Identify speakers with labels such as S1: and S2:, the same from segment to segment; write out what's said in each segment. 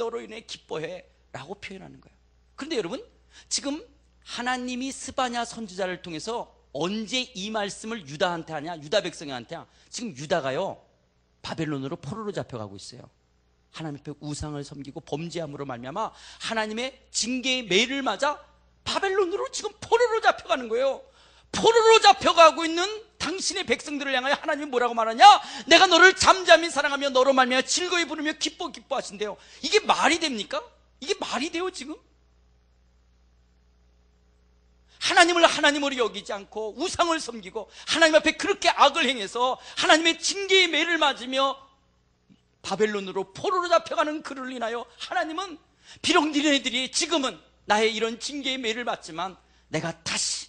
S1: 너로 인해 기뻐해 라고 표현하는 거예요. 그런데 여러분, 지금 하나님이 스바냐 선지자를 통해서 언제 이 말씀을 유다한테 하냐, 유다 백성한테 하냐. 지금 유다가요 바벨론으로 포로로 잡혀가고 있어요. 하나님 앞에 우상을 섬기고 범죄함으로 말미암아 하나님의 징계의 매를 맞아 바벨론으로 지금 포로로 잡혀가는 거예요. 포로로 잡혀가고 있는 당신의 백성들을 향하여 하나님이 뭐라고 말하냐? 내가 너를 잠잠히 사랑하며 너로 말미암아 즐거이 부르며 기뻐하신대요. 이게 말이 됩니까? 이게 말이 돼요 지금? 하나님을 하나님으로 여기지 않고 우상을 섬기고 하나님 앞에 그렇게 악을 행해서 하나님의 징계의 매를 맞으며 바벨론으로 포로로 잡혀가는 그를 인하여 하나님은 비록 니네들이 지금은 나의 이런 징계의 매를 맞지만 내가 다시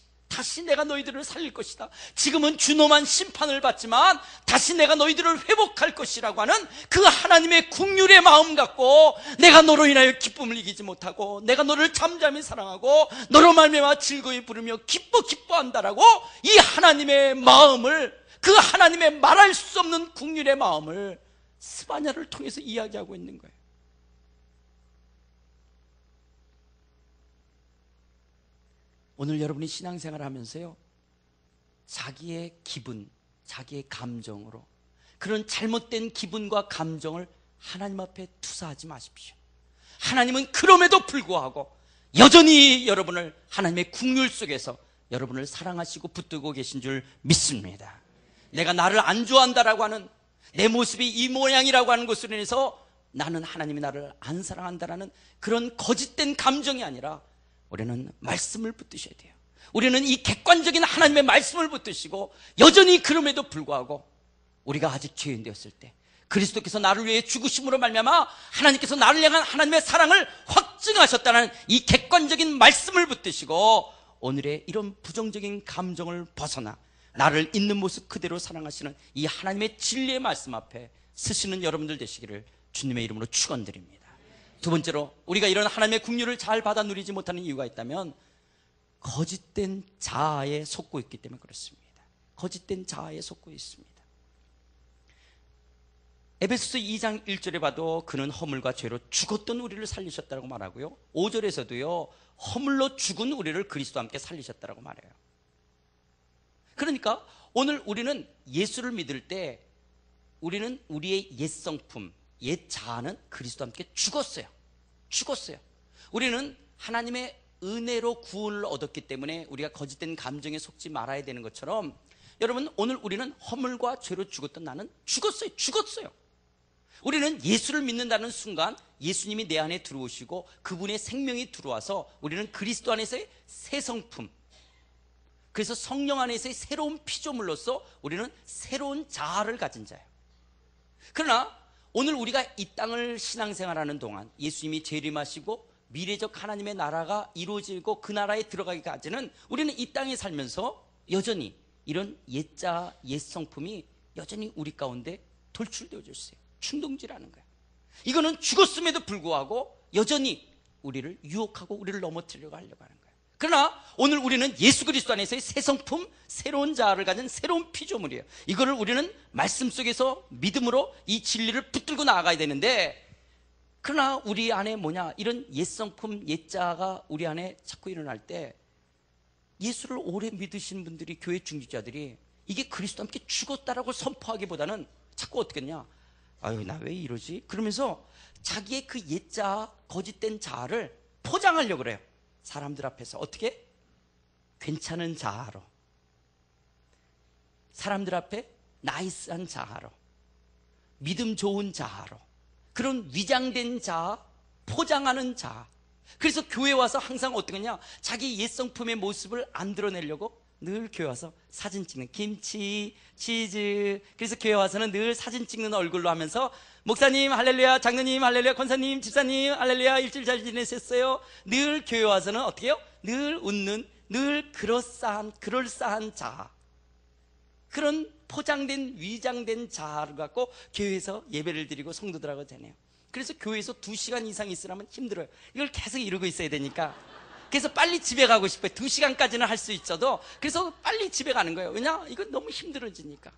S1: 내가 너희들을 살릴 것이다. 지금은 준엄한 심판을 받지만 다시 내가 너희들을 회복할 것이라고 하는 그 하나님의 긍휼의 마음 갖고 내가 너로 인하여 기쁨을 이기지 못하고 내가 너를 잠잠히 사랑하고 너로 말미암아 즐거이 부르며 기뻐한다라고 이 하나님의 마음을, 그 하나님의 말할 수 없는 긍휼의 마음을 스바냐를 통해서 이야기하고 있는 거예요. 오늘 여러분이 신앙생활을 하면서요 자기의 기분, 자기의 감정으로 그런 잘못된 기분과 감정을 하나님 앞에 투사하지 마십시오. 하나님은 그럼에도 불구하고 여전히 여러분을 하나님의 긍휼 속에서 여러분을 사랑하시고 붙들고 계신 줄 믿습니다. 내가 나를 안 좋아한다라고 하는, 내 모습이 이 모양이라고 하는 것으로 인해서 나는 하나님이 나를 안 사랑한다라는 그런 거짓된 감정이 아니라 우리는 말씀을 붙드셔야 돼요. 우리는 이 객관적인 하나님의 말씀을 붙드시고 여전히 그럼에도 불구하고 우리가 아직 죄인 되었을 때 그리스도께서 나를 위해 죽으심으로 말미암아 하나님께서 나를 향한 하나님의 사랑을 확증하셨다는 이 객관적인 말씀을 붙드시고 오늘의 이런 부정적인 감정을 벗어나 나를 있는 모습 그대로 사랑하시는 이 하나님의 진리의 말씀 앞에 서시는 여러분들 되시기를 주님의 이름으로 축원드립니다. 두 번째로, 우리가 이런 하나님의 긍휼을 잘 받아 누리지 못하는 이유가 있다면 거짓된 자아에 속고 있기 때문에 그렇습니다. 거짓된 자아에 속고 있습니다. 에베소서 2장 1절에 봐도 그는 허물과 죄로 죽었던 우리를 살리셨다고 말하고요 5절에서도요 허물로 죽은 우리를 그리스도와 함께 살리셨다고 말해요. 그러니까 오늘 우리는 예수를 믿을 때 우리는 우리의 옛 성품, 옛 자아는 그리스도와 함께 죽었어요. 우리는 하나님의 은혜로 구원을 얻었기 때문에 우리가 거짓된 감정에 속지 말아야 되는 것처럼 여러분, 오늘 우리는 허물과 죄로 죽었던 나는 죽었어요. 우리는 예수를 믿는다는 순간 예수님이 내 안에 들어오시고 그분의 생명이 들어와서 우리는 그리스도 안에서의 새 성품, 그래서 성령 안에서의 새로운 피조물로서 우리는 새로운 자아를 가진 자예요. 그러나 오늘 우리가 이 땅을 신앙생활하는 동안 예수님이 재림하시고 미래적 하나님의 나라가 이루어지고 그 나라에 들어가기까지는 우리는 이 땅에 살면서 여전히 이런 옛자, 옛성품이 여전히 우리 가운데 돌출되어져 있어요. 충동질하는 거예요. 이거는 죽었음에도 불구하고 여전히 우리를 유혹하고 우리를 넘어뜨리려고 하는 거예요. 그러나 오늘 우리는 예수 그리스도 안에서의 새 성품, 새로운 자아를 가진 새로운 피조물이에요. 이거를 우리는 말씀 속에서 믿음으로 이 진리를 붙들고 나아가야 되는데, 그러나 우리 안에 이런 옛 성품, 옛 자아가 우리 안에 자꾸 일어날 때 예수를 오래 믿으신 분들이, 교회 중직자들이 이게 그리스도와 함께 죽었다라고 선포하기보다는 자꾸 어떻게 했냐, 아유 나 왜 이러지? 그러면서 자기의 그 옛 자아, 거짓된 자아를 포장하려고 그래요. 사람들 앞에서 어떻게? 괜찮은 자아로, 사람들 앞에 나이스한 자아로, 믿음 좋은 자아로, 그런 위장된 자아, 포장하는 자아. 그래서 교회 와서 항상 어떻게 하냐, 자기 옛 성품의 모습을 안 드러내려고 늘 교회 와서 사진 찍는, 김치, 치즈, 그래서 교회 와서는 늘 사진 찍는 얼굴로 하면서 목사님 할렐루야, 장로님 할렐루야, 권사님, 집사님 할렐루야, 일주일 잘 지내셨어요? 늘 교회 와서는 어떻게 해요? 늘 웃는, 늘 그럴싸한 자아, 그런 포장된 위장된 자아를 갖고 교회에서 예배를 드리고 성도들하고 지내요. 그래서 교회에서 2시간 이상 있으려면 힘들어요. 이걸 계속 이러고 있어야 되니까. 그래서 빨리 집에 가고 싶어요. 2시간까지는 할 수 있어도. 그래서 빨리 집에 가는 거예요. 왜냐? 이거 너무 힘들어지니까.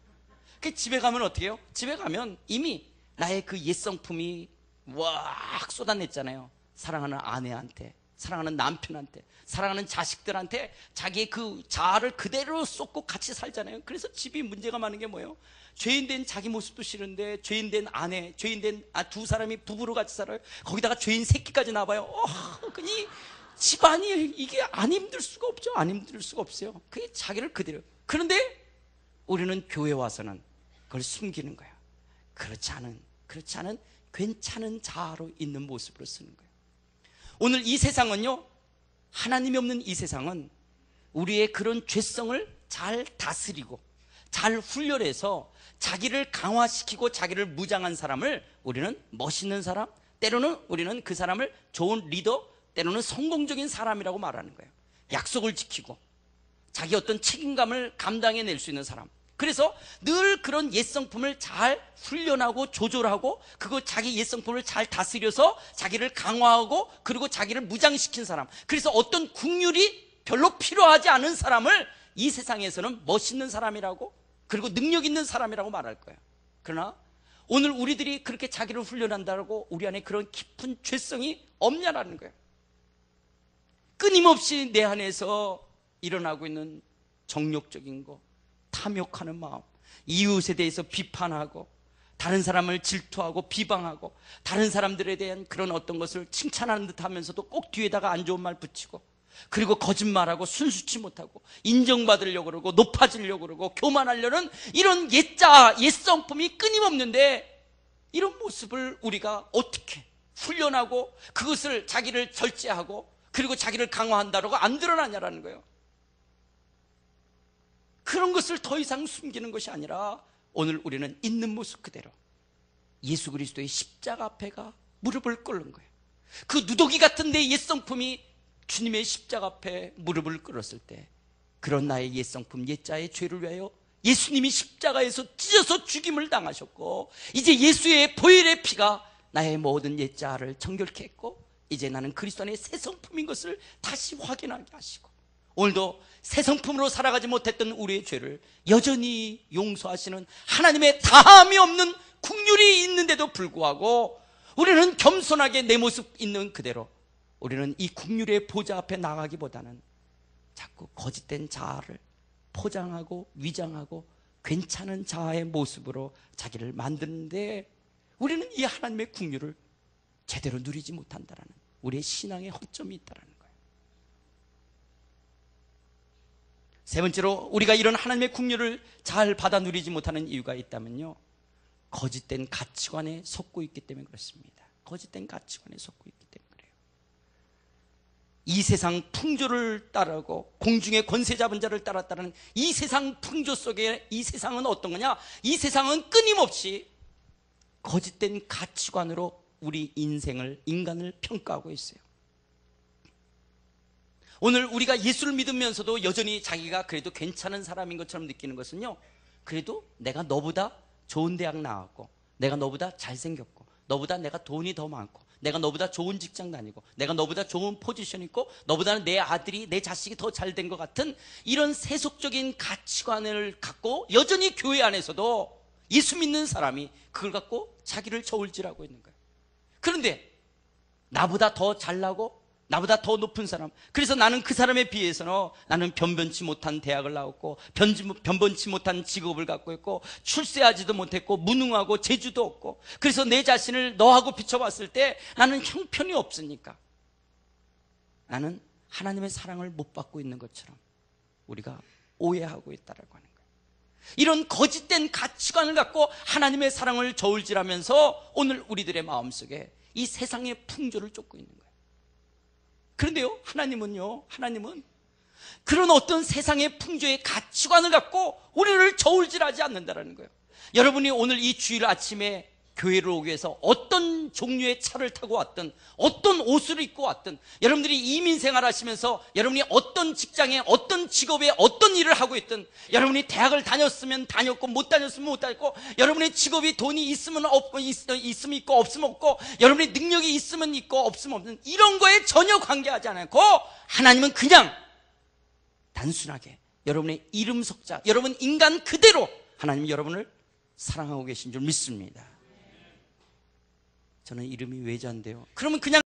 S1: 그 집에 가면 어떻게 해요? 집에 가면 이미 나의 그 옛 성품이 왁 쏟아냈잖아요. 사랑하는 아내한테, 사랑하는 남편한테, 사랑하는 자식들한테 자기의 그 자아를 그대로 쏟고 같이 살잖아요. 그래서 집이 문제가 많은 게 뭐예요? 죄인된 자기 모습도 싫은데 죄인된 아내, 죄인된 두 사람이 부부로 같이 살아요. 거기다가 죄인 새끼까지 나와요. 이 집안이 이게 안 힘들 수가 없죠. 안 힘들 수가 없어요. 그게 자기를 그대로. 그런데 우리는 교회 와서는 그걸 숨기는 거야. 그렇지 않은 괜찮은 자아로 있는 모습으로 쓰는 거예요. 오늘 이 세상은요, 하나님이 없는 이 세상은 우리의 그런 죄성을 잘 다스리고 잘 훈련해서 자기를 강화시키고 자기를 무장한 사람을 우리는 멋있는 사람, 때로는 우리는 그 사람을 좋은 리더, 때로는 성공적인 사람이라고 말하는 거예요. 약속을 지키고 자기 어떤 책임감을 감당해낼 수 있는 사람. 그래서 늘 그런 옛성품을 잘 훈련하고 조절하고 그거 자기 옛성품을 잘 다스려서 자기를 강화하고 그리고 자기를 무장시킨 사람. 그래서 어떤 국률이 별로 필요하지 않은 사람을 이 세상에서는 멋있는 사람이라고 그리고 능력 있는 사람이라고 말할 거예요. 그러나 오늘 우리들이 그렇게 자기를 훈련한다고 우리 안에 그런 깊은 죄성이 없냐라는 거예요. 끊임없이 내 안에서 일어나고 있는 정욕적인 거, 탐욕하는 마음, 이웃에 대해서 비판하고 다른 사람을 질투하고 비방하고 다른 사람들에 대한 그런 어떤 것을 칭찬하는 듯 하면서도 꼭 뒤에다가 안 좋은 말 붙이고 그리고 거짓말하고 순수치 못하고 인정받으려고 그러고 높아지려고 그러고 교만하려는 이런 옛성품이 끊임없는데 이런 모습을 우리가 어떻게 훈련하고 그것을 자기를 절제하고 그리고 자기를 강화한다라고 안 드러나냐라는 거예요. 그런 것을 더 이상 숨기는 것이 아니라 오늘 우리는 있는 모습 그대로 예수 그리스도의 십자가 앞에가 무릎을 꿇는 거예요. 그 누더기 같은 내 옛성품이 주님의 십자가 앞에 무릎을 꿇었을 때 그런 나의 옛성품, 옛자의 죄를 위하여 예수님이 십자가에서 찢어서 죽임을 당하셨고 이제 예수의 보혈의 피가 나의 모든 옛자를 정결케 했고 이제 나는 그리스도 안에 새 성품인 것을 다시 확인하게 하시고 오늘도 새 성품으로 살아가지 못했던 우리의 죄를 여전히 용서하시는 하나님의 다함이 없는 긍휼이 있는데도 불구하고 우리는 겸손하게 내 모습 있는 그대로 우리는 이 긍휼의 보좌 앞에 나가기보다는 자꾸 거짓된 자아를 포장하고 위장하고 괜찮은 자아의 모습으로 자기를 만드는데 우리는 이 하나님의 긍휼을 제대로 누리지 못한다라는 우리의 신앙의 허점이 있다라는 거예요. 세 번째로 우리가 이런 하나님의 긍휼을 잘 받아 누리지 못하는 이유가 있다면요, 거짓된 가치관에 속고 있기 때문에 그렇습니다. 거짓된 가치관에 속고 있기 때문에 그래요. 이 세상 풍조를 따르고 공중의 권세 잡은 자를 따랐다는 이 세상 풍조 속에 이 세상은 어떤 거냐? 이 세상은 끊임없이 거짓된 가치관으로 우리 인간을 평가하고 있어요. 오늘 우리가 예수를 믿으면서도 여전히 자기가 그래도 괜찮은 사람인 것처럼 느끼는 것은요, 그래도 내가 너보다 좋은 대학 나왔고 내가 너보다 잘생겼고 너보다 내가 돈이 더 많고 내가 너보다 좋은 직장 다니고 내가 너보다 좋은 포지션 있고 너보다는 내 아들이 내 자식이 더 잘 된 것 같은 이런 세속적인 가치관을 갖고 여전히 교회 안에서도 예수 믿는 사람이 그걸 갖고 자기를 저울질하고 있는 거예요. 그런데 나보다 더 잘나고 나보다 더 높은 사람, 그래서 나는 그 사람에 비해서는 나는 변변치 못한 대학을 나왔고 변변치 못한 직업을 갖고 있고 출세하지도 못했고 무능하고 재주도 없고 그래서 내 자신을 너하고 비춰봤을 때 나는 형편이 없으니까 나는 하나님의 사랑을 못 받고 있는 것처럼 우리가 오해하고 있다라고 하는 거예요. 이런 거짓된 가치관을 갖고 하나님의 사랑을 저울질하면서 오늘 우리들의 마음속에 이 세상의 풍조를 쫓고 있는 거예요. 그런데요, 하나님은 그런 어떤 세상의 풍조의 가치관을 갖고 우리를 저울질하지 않는다는 거예요. 여러분이 오늘 이 주일 아침에 교회를 오기 위해서 어떤 종류의 차를 타고 왔든 어떤 옷을 입고 왔든 여러분들이 이민생활 하시면서 여러분이 어떤 직장에 어떤 직업에 어떤 일을 하고 있든 여러분이 대학을 다녔으면 다녔고 못 다녔으면 못 다녔고 여러분의 직업이 돈이 있으면 없고 있으면 있고 없으면 없고 여러분의 능력이 있으면 있고 없으면 없는 이런 거에 전혀 관계하지 않고 하나님은 그냥 단순하게 여러분의 이름 석자 여러분 인간 그대로 하나님이 여러분을 사랑하고 계신 줄 믿습니다. 저는 이름이 외자인데요. 그러면 그냥